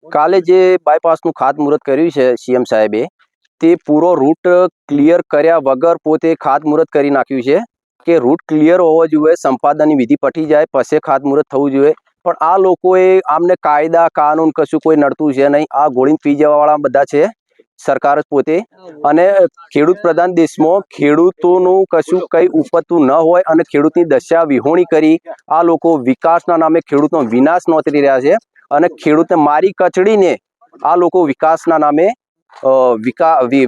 કાલે જે બાયપાસનું ખાતમુહૂર્ત કર્યું છે સીએમ સાહેબે, તે પૂરો રૂટ ક્લિયર કર્યા વગર પોતે ખાતમુહૂર્ત કરી નાખ્યું છે કે રૂટ ક્લિયર હોવો જોઈએ, સંપાદનની વિધિ પટી જાય પછી ખાતમુહૂર્ત થવું જોઈએ. પણ આ લોકોએ આમને કાયદા કાનૂન કશું કોઈ નડતું છે નહીં. આ ગોળીને પી જવાવાળા બધા છે, સરકાર જ પોતે. અને ખેડૂત પ્રધાન દેશમાં ખેડૂતોનું કશું કંઈ ઉપજતું ન હોય અને ખેડૂતની દશા વિહોણી કરી આ લોકો વિકાસના નામે ખેડૂતનો વિનાશ નોતરી રહ્યા છે. અને ખેડૂતને મારી કચડીને આ લોકો વિકાસના નામે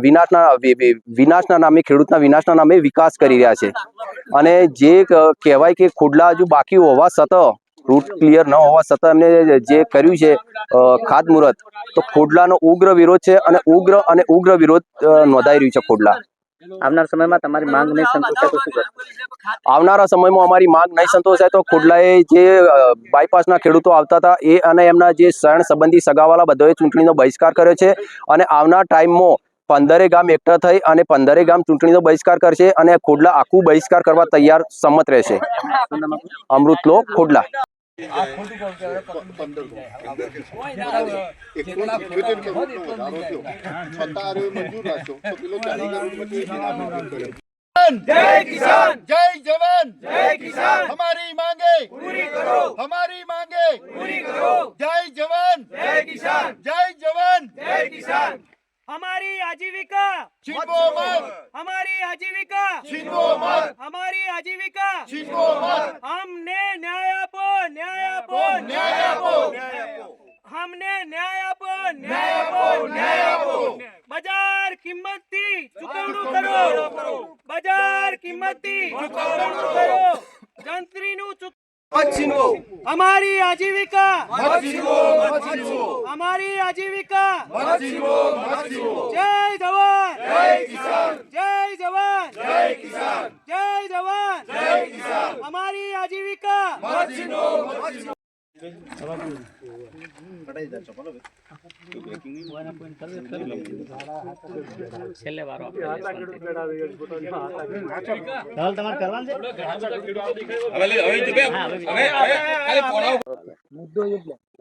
વિનાશના નામે ખેડૂતના વિનાશના નામે વિકાસ કરી રહ્યા છે. અને જે કહેવાય કે ખોડલા હજુ બાકી હોવા છતાં, રૂટ ક્લિયર ન હોવા છતાં એમને જે કર્યું છે ખાતમુહૂર્ત, તો ખોડલાનો ઉગ્ર વિરોધ છે અને ઉગ્ર વિરોધ નોંધાઈ રહ્યું છે ખોડલા. આવનાર સમયમાં તમારી માંગ નહીં સંતોષાય તો શું કરશો? આવનારા સમયમાં અમારી માંગ નહીં સંતોષાય તો ખોડલાએ જે બાયપાસના ખેડૂતો આવતા હતા એ અને એમના જે શરણ સંબંધી સગાવાલા બધાએ ચૂંટણીનો બહિષ્કાર કર્યો છે. અને આવનાર ટાઈમમાં 15 ગામ એકઠા થઈ અને 15 ગામ ચૂંટણીનો બહિષ્કાર કરશે અને ખોડલા આખું બહિષ્કાર કરવા તૈયાર સંમત રહેશે. અમૃતલો ખોડલા. जय किसान, जय जवान, जय किसान, हमारी मांगे पूरी करो, हमारी मांगे पूरी करो. जय जवान, जय किसान, जय जवान, जय किसान. हमारी आजीविका छीनो मत, हमारी आजीविका छीनो मत, हमारी आजीविका छीनो मत. हमने न्याय आपो, न्याय आपो, न्याय आपो, हमने न्याय आपो, न्याय आपो, न्याय आपो. बजार किंमत थी चुकवणું કરો, बजार किंमत थी चुकवणું કરો. જંત્રીનું मत छीनो, हमारी आजीविका मत छीनो, मत छीनो, हमारी आजीविका मत छीनो, मत छीनो. जय जवान, जय किसान, जय जवान, जय किसान, जय जवान, जय किसान, हमारी आजीविका मत छीनो, मत छीनो. છેલ્લે વારો તમારે કરવાનું છે.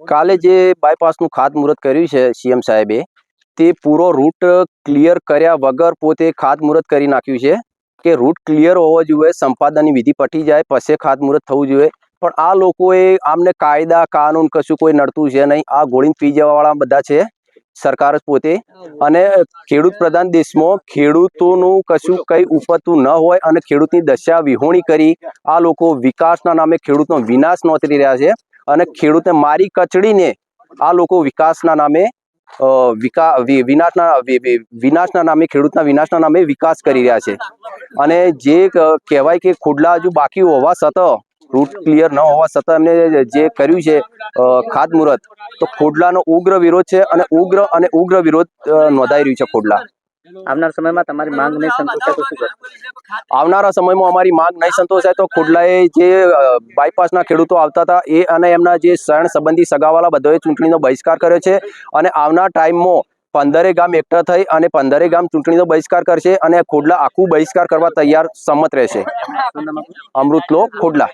કાલે જે બાયપાસનું ખાતમુહૂર્ત કર્યું છે સીએમ સાહેબે, તે પૂરો રૂટ ક્લિયર કર્યા વગર પોતે ખાતમુહૂર્ત કરી નાખ્યું છે કે રૂટ ક્લિયર હોવો જોઈએ, સંપાદનની વિધિ પટી જાય પછી ખાતમુહૂર્ત થવું જોઈએ. પણ આ લોકોએ આમને કાયદા કાનૂન કશું કોઈ નડતું છે નહીં. આ ગોળીને પી જવાવાળા બધા છે, સરકાર જ પોતે. અને ખેડૂત પ્રધાન દેશમાં ખેડૂતોનું કશું કંઈ ઉપજતું ન હોય અને ખેડૂતની દશા વિહોણી કરી આ લોકો વિકાસના નામે ખેડૂતનો વિનાશ નોતરી રહ્યા છે. અને ખેડૂતને મારી કચડીને આ લોકો વિકાસના નામે વિનાશના નામે ખેડૂતના વિનાશના નામે વિકાસ કરી રહ્યા છે. અને જે કહેવાય કે ખોડલા હજુ બાકી હોવા છતાં, રૂટ ક્લિયર ન હોવા છતાં એમને જે કર્યું છે ખાતમુહૂર્ત, તો ખોડલાનો ઉગ્ર વિરોધ છે અને ઉગ્ર વિરોધ નોંધાઈ રહ્યું છે ખોડલા. આવનાર સમયમાં તમારી માંગ નહીં સંતોષાય તો શું કરશો? આવનારા સમયમાં અમારી માંગ નહીં સંતોષાય તો ખોડલાએ જે બાયપાસના ખેડૂતો આવતા હતા એ અને એમના જે શરણ સંબંધી સગાવાલા બધાએ ચૂંટણીનો બહિષ્કાર કર્યો છે. અને આવનાર ટાઈમમાં 15 ગામ એકઠા થઈ અને 15 ગામ ચૂંટણીનો બહિષ્કાર કરશે અને ખોડલા આખું બહિષ્કાર કરવા તૈયાર સંમત રહેશે. અમૃતલો ખોડલા.